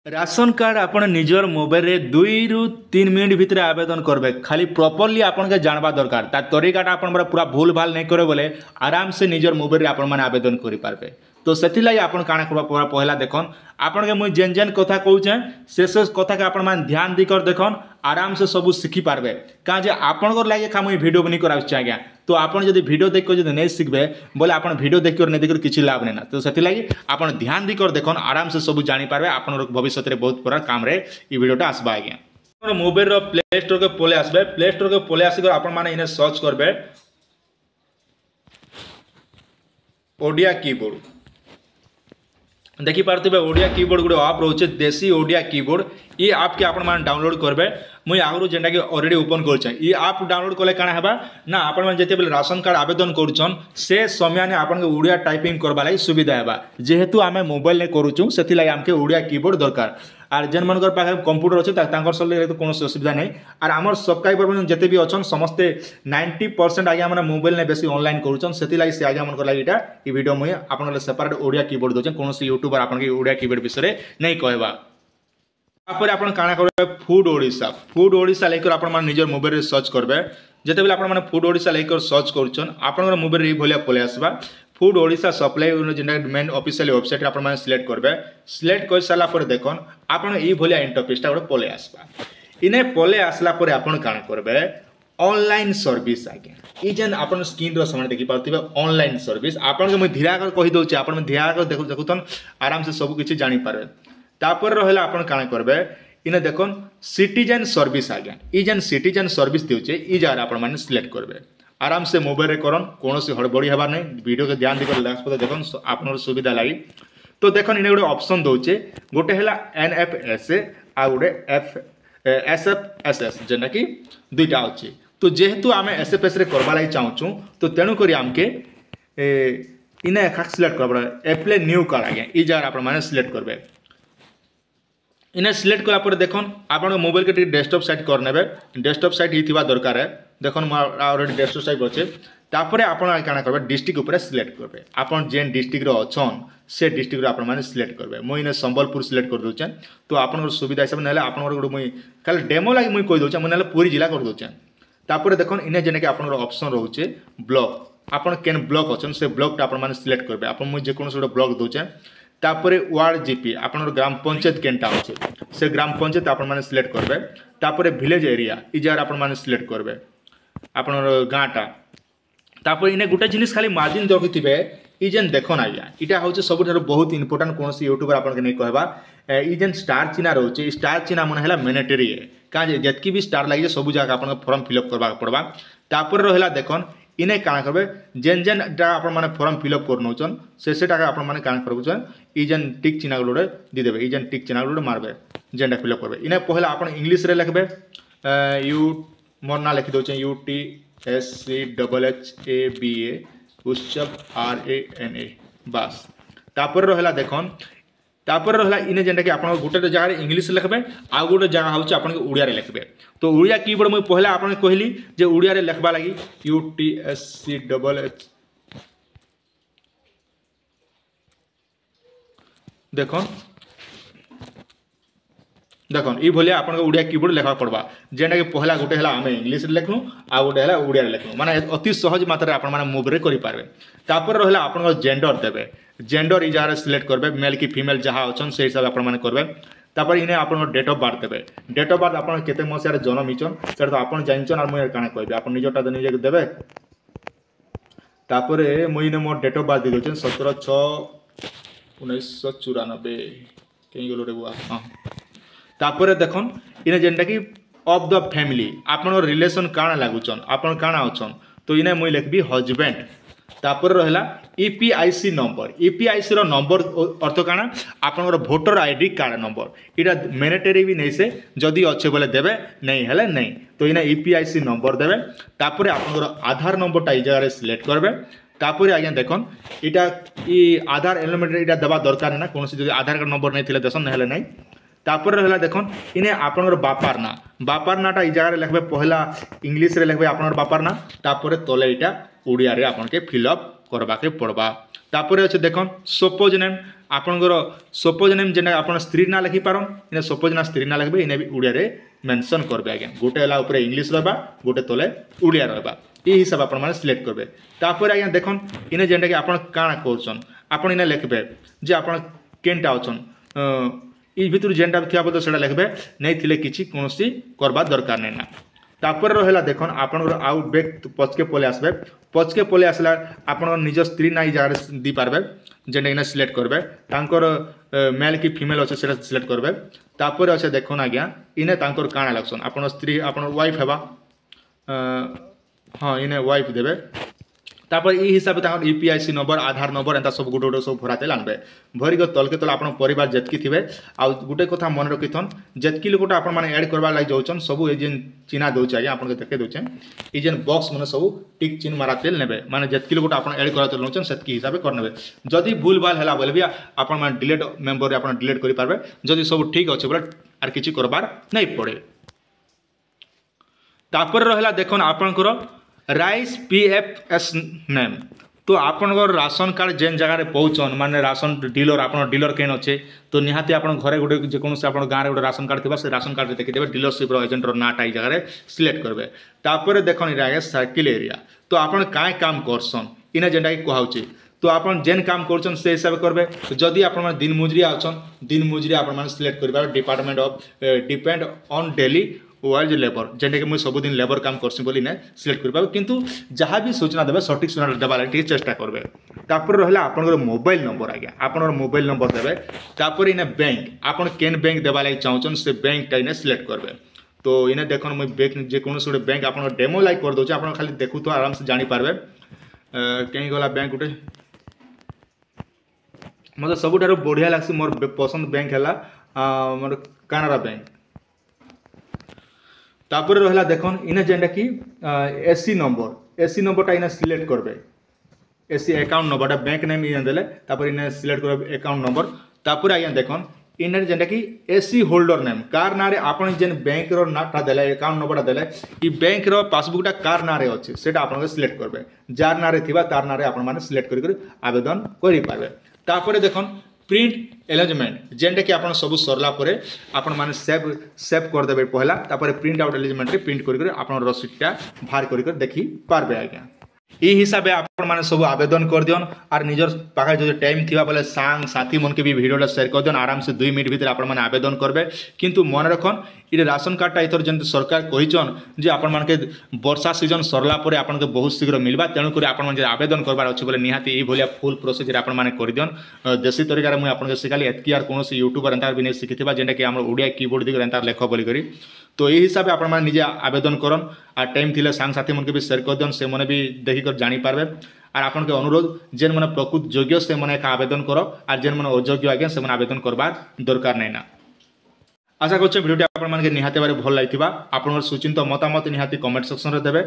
Ration card आपण निजर mobile रे 2 ରୁ 3 मिनट भितर आवेदन करबे खाली प्रॉपर्ली आपन के जानबा दरकार ता तरीकाटा आपन पूरा भूल भाल नहीं करे बोले आराम से निजर मोबाइल रे आपन माने आवेदन करि पारबे। तो सेति लाई आपन काना करबा पहला देखन आपन के मुई जेन जेन कथा कहूचे से कथा के आपन मान ध्यान दी कर देखन आराम से सब सीखी पारबे का जे आपन को लागे का मुई वीडियो बनी कराउ आज्ञा। तो आपन जदि वीडियो देख कर नहीं सीखबे बोले आपन वीडियो देख कर नहीं देख किसी लाभ नहीं ना। तो सेति लाई आपन ध्यान दी कर देखन आराम से सब जानि पारबे आपन भविष्य रे बहुत बड़ा काम रे ई वीडियोटा आसबा आज्ञा। मोबाइल रो प्ले स्टोर के पले आसबे प्ले स्टोर के पले आसी कर आपन माने इने सर्च करबे ओडिया कीबोर्ड देखि पारथिबे ओडिया कीबोर्ड गुडे आप रोचे देसी ओडिया कीबोर्ड ये ऐप के आपण मान डाउनलोड करबे मुई आगु जेंटा के ऑलरेडी ओपन करछे ये ऐप डाउनलोड कले काना हेबा ना आपण मान जेते बेले राशन कार्ड आवेदन करछन से समय ने आपण के ओडिया टाइपिंग करबा लाई सुविधा हेबा जेहेतु आमे मोबाइल ने करूछु सेति लाई हमके ओडिया कीबोर्ड दरकार आर जेन मनकर पाखे कंप्यूटर अच्छे तांकर सल्ले तो कौन असुविधा नहीं आर आमर सब्सक्राइबर जिते भी अच्छन समस्ते 90% आगे मैंने मोबाइल ने बेसी ऑनलाइन करूछन सेति लाई से आगे मन लगी इटा ई वीडियो मुई आपन सेपरेट ओडिया कीबोर्ड दोछन कौन यूट्यूबर आपन के ओडिया कीबोर्ड विषय नहीं कहबा। तापर आपन काना करबे फूड ओडिशा लेकर आपन मान निजर मोबाइल रे सर्च करबे जेते बेले आपन मान फूड ओडिशा लेकर सर्च करूछन आपन मोबाइल रे भलिया पले आसबा फूड ओडिशा सप्लाई जेना मेन ऑफिशियल वेबसाइट आपन मान सिलेक्ट करबे सिलेक्ट कर साला पर देखन आपन ई भलिया इंटरफेसटा गोटे पले आसबा इने पले आसला पर आपन काना करबे ऑनलाइन सर्विस आगे ई जेन आपन स्क्रीन रो सामने देखि पाउतिबे ऑनलाइन सर्विस आपन के मैं धीरा कर कहि दोचे आपन धीरा कर देखुतन आराम से सब किछि जानि पारे। तापर रहला आपन काना करबे इने देखन सिटीजन सर्विस आगे ई जेन सिटीजन सर्विस देउचे ई जार आपन माने सिलेक्ट करबे आराम से मोबाइल रे करन कौन सी हड़बड़ी हबार नहीं वीडियो के ध्यान देकर लास्ट पर देखन आपन सुविधा लगी। तो देखन इने गोटे ऑप्शन दोचे गोटे हैला एनएफएसए आ गोटे एसएफएसएस जेना कि दुईटा अछि। तो जेहेतु आमे एसएफएस रे करबा लागि चाहूछु तो तेनु करी हमके इने खाक सिलेक्ट करबा अप्लाई न्यू कार्ड आगे ई जार आपन माने सिलेक्ट करबे इने सिलेक्ट कला पर देखन आपन मोबाइल के डेस्कटॉप साइट कर नेबे डेस्कटॉप साइट ही थिबा दरकार है देखन ऑलरेडी डेस्कटॉप साइट अच्छे तापर आपन काना करबे डिस्ट्रिक्ट ऊपर सिलेक्ट करबे आपन जेन डिस्ट्रिक्ट रो अछन से डिस्ट्रिक्ट रो आपन माने सिलेक्ट करबे मुई ने संबलपुर सिलेक्ट कर दोछन। तो आपन सुविधा हिसाब नेले आपन गोटे मुई खाली डेमो लागि मुई कहि दोछन मुई नेले पूरी जिला कर दोछन। तापर देखन इने जेने कि आपन ऑप्शन रहउचे ब्लॉक आपन केन ब्लॉक अछन से ब्लॉक टा आपन माने सिलेक्ट करबे आपन मुई जे कोन से ब्लॉक दोछन तापर वार्ड जीपी आपन ग्राम पंचायत केनटा होचे से ग्राम पंचायत आपन माने सिलेक्ट करबे तापर विलेज एरिया ई जार आपन माने सिलेक्ट करबे आपन गाँटा तापर इने गोटे जिनिस खाली मार्जिन रखिथिबे ई जेन देखन आज्ञा इटा होचे सबठार बहुत इंपोर्टेंट कोनसी यूट्यूबर आपन के नहीं कहबा ई जेन स्टार चिन्ह रहउचे स्टार चिन्ह मन हैला मैंडेटरी है का जेतकी भी स्टार लागि सब जगह आपन फॉर्म फिलअप करबा पड़बा। तापर रहला देखन इने काना करबे जेन जेन टा आपन माने फॉर्म फिलअप करनोचन से टाका आपन माने काना करबुचन ई जेन टिक चिन्ह गुलोडे दी देबे ई जेन टिक चिन्ह गुलोडे मारबे जेनटा फिलअप करबे इने पहला आपन इंग्लिश रे लिखबे यू मोर ना लिखि दोचे UTSCHHABA उत्सव RANA बस। तापर रहला देखन तापर रहला इने जेनटा कि आपन गोटे जगह रे इंग्लिश लिखबे आ गोटे जगह होचे आपन के उड़िया रे लिखबे। तो उड़िया कीबोर्ड मैं पहला आपन कहली जे उड़िया रे लिखबा लागि UTSCHH देखन देखन ई भलिया आपन उड़िया कीबोर्ड लिखा पड़बा जेना कि पहला गोटे हला हमें इंग्लिश रे लिखनु आ गोटे हला उड़िया रे लिखनु माने अति सहज मात्रा आपन माने मोबाइल रे करि पारबे। तापर रहला आपन जेंडर देबे जेंडर ई जारे सिलेक्ट करबे मेल की फीमेल जहाँ अछन से हिसाब आपन माने करबे। तापर इने आपन डेट ऑफ बर्थ देबे डेट ऑफ बर्थ आपन केते मसिया रे जन्म हिचन सेटा तो आपन जानिचन और मुई काना कहबे आपन निजटा निजे देबे। तापर मुई ने मोर डेट ऑफ बर्थ दे दोछन 17/6/1994 केई गलो रे बुआ हां। तापर देखन इने जेनटा कि ऑफ द फैमिली आपन रिलेशन काना लागुचन आपन काना अछन तो इने मुई लिखबी हस्बैंड। तापर रहला ईपीआईसी नंबर ईपीआईसी रो नंबर अर्थ काना आपन वोटर आईडी कार्ड नंबर इटा मैंडेटरी भी नहीं से जदी अच्छे बोले देबे नहीं हेले नहीं तो इने ईपीआईसी नंबर देबे। तापर आपन आधार नंबर टा ई जगह रे सिलेक्ट करबे। तापर आज्ञा देखन इटा ई आधार एलिमेंट इटा देबा दरकार ना कोनसी जदी आधार कार्ड नंबर नहीं थिले देसन हेले नहीं। तापर रहला देखन इने आपन बापार नाटा ई जगह रे लिखबे पहला इंग्लिश रे लिखबे आपन बापार ना तापर तले इटा उड़िया रे आपन के फिलअप करबा के पड़बा। तापर अच्छे देखन सपोज नेम आपणकर सपोज नेम जेना आपण स्त्री ना लिखि पारन इने सपोज ना स्त्री ना लिखबे इने भी उड़िया रे मेंशन करबे आज्ञा गोटे हला ऊपर इंग्लिश रहबा गोटे तले उड़िया रहबा ई हिसाब आपण माने सिलेक्ट करबे तापर आज्ञा देखन इने जेंटा कि आपण काना करछन आपण इने लिखबे जे आपण केनटा अछन ई भितर जेंटा थिया बद सेडा लिखबे नै थिले किछि कोनोसी करबा दरकार नै ना तापर रहला देखन आपण आउ बैक पछके पले आसबे पछके पले आसला आपण निज स्त्री नाई जगह दी पारबे जेंटा इने सिलेक्ट करबे तांकर मेल की फीमेल अच्छे सेटा सिलेक्ट करबे तापर अच्छे देखन आज्ञा इने तांकर काना लगसन आपण स्त्री आपण वाइफ हेबा हाँ इने वाइफ देबे तापर ई हिसाब से यूपीआईसी नंबर आधार नंबर एंता सब गोटे गोटे सब भराते लानबे भरिक तलके तल आपण परिवार जेतकी थिबे आ गोटे कथा मन रखिथन जेतकी लोकटा आपण माने ऐड करबा लागि जाउछन सब ए जेन चिन्हा दोछ आज्ञा आपण के देखे दोछे ई जेन बॉक्स माने सब टिक चिन्ह माराते नेबे माने जेतकी लोकटा आपण ऐड कराते लोछन सेतकी हिसाब कर नेबे जदी भूल भाल हला बोले भी आपण माने डिलीट मेंबर रे आपण डिलीट करि पारबे जदी सब ठीक अछि बोले आर किछि करबार नै पड़े तापर रहला देखन आपनकर राइस पीएफएस नेम तो आपनकर राशन कार्ड जेन जगह पहुँचन माने राशन डीलर आपन डीलर केन अच्छे तो निहाती आपन घरे गोटे जेकोसी आपन गाँव गोटे राशन कार्ड थिबा से राशन कार्ड देखिदेवे डीलरशिप एजेंट नाटा ई जगह सिलेक्ट करबे तापर देखन इरा सर्किल एरिया तो आपन काय काम करसन इने जेंटा कि कहउची तो आपन जेन काम करछन से हिसाब करबे जदि आपन माने दिन मुजरिया अछन दिन मुजरिया आपन माने सिलेक्ट करबा department of depend on daily wise labour जेंटा कि मुझे सबुदिन लेबर काम करसी बोली ने सिलेक्ट कर पाबे किंतु जहाँ भी सूचना देबे सठिक सूचना देबा लागि चेष्टा करबे तापर रहला आपनकर मोबाइल नंबर आज्ञा आपनकर मोबाइल नंबर देबे तापर इने बैंक आपन केन बैंक देबा लागि चाहउछन से बैंक टा इने सिलेक्ट करबे तो इने देखन मुझे बैंक जे कोनोस गोटे बैंक आपन डेमो लाइक कर दोछ आपन खाली देखु तो आराम से जानि पारबे केही गला बैंक गोटे मते सबुठारो बढ़िया लागसी मोर पसंद बैंक हला मोर कानाडा बैंक तापर रहला देखन इने जेंटा कि एसी नंबरटा इने सिलेक्ट करबे एसी अकाउंट नंबरटा बैंक नेम इने देले तापर इने सिलेक्ट करबे अकाउंट नंबर तापर आया देखन इने जेंटा कि एसी होल्डर नेम कार नारे आपन जेन बैंक रो नाटा देले अकाउंट नंबरटा देले ई बैंक रो पासबुकटा कार नारे अछि सेटा आपन के सिलेक्ट करबे जार नारे थिबा तार नारे आपन माने सिलेक्ट करि आवेदन करि पारबे तापर देखन प्रिंट एलिजमेंट जेंटा कि आपन सब सरला परे आपन माने सेव कर देबे पहला तापर प्रिंट आउट एलिजमेंट रे प्रिंट करि आपन रसीदटा बाहर करि देखि पारबे आज्ञा ई हिसाबे आपण माने सब आवेदन कर दियन आर निजर पाखा जो टाइम थिबा बोले सांग साथी मन के भी वीडियोटा शेयर कर दियन आराम से 2 मिनिट भीतर आपण माने आवेदन करबे किंतु मन रखन इ राशन कार्डटा इथर जन सरकार कहिचन जे आपण मान के वर्षा सीजन सरला परे आपण के बहुत शीघ्र मिलबा तेणु करी आपण माने आवेदन करबार अछि बोले निहाती ई भलिया फुल प्रोसेस रे आपण माने कर दियन देसी तरीका रे मु आपण के सिखाली एतकी आर कोनोसी यूट्यूबर एंतार भी नै सिखिथिबा जेंटा कि हमर ओडिया कीबोर्ड दिगर एंतार लेख बोली करी तो यही हिसाब से आपण माने निजे आवेदन करन आ टाइम थिले सांग साथी मन के भी शेयर कर दियन से मने भी देखि कर जानि पारबे आर आपण के अनुरोध जेन मने प्रकृत योग्य से मने का आवेदन करो आर जेन मने अयोग्य आगे से मने आवेदन करबा दरकार नै ना आशा करछे वीडियोटी आपण मान के निहाते बारे भल लागिथिबा आपनर सुचिंत मतामत निहाती कमेंट सेक्शन रे देबे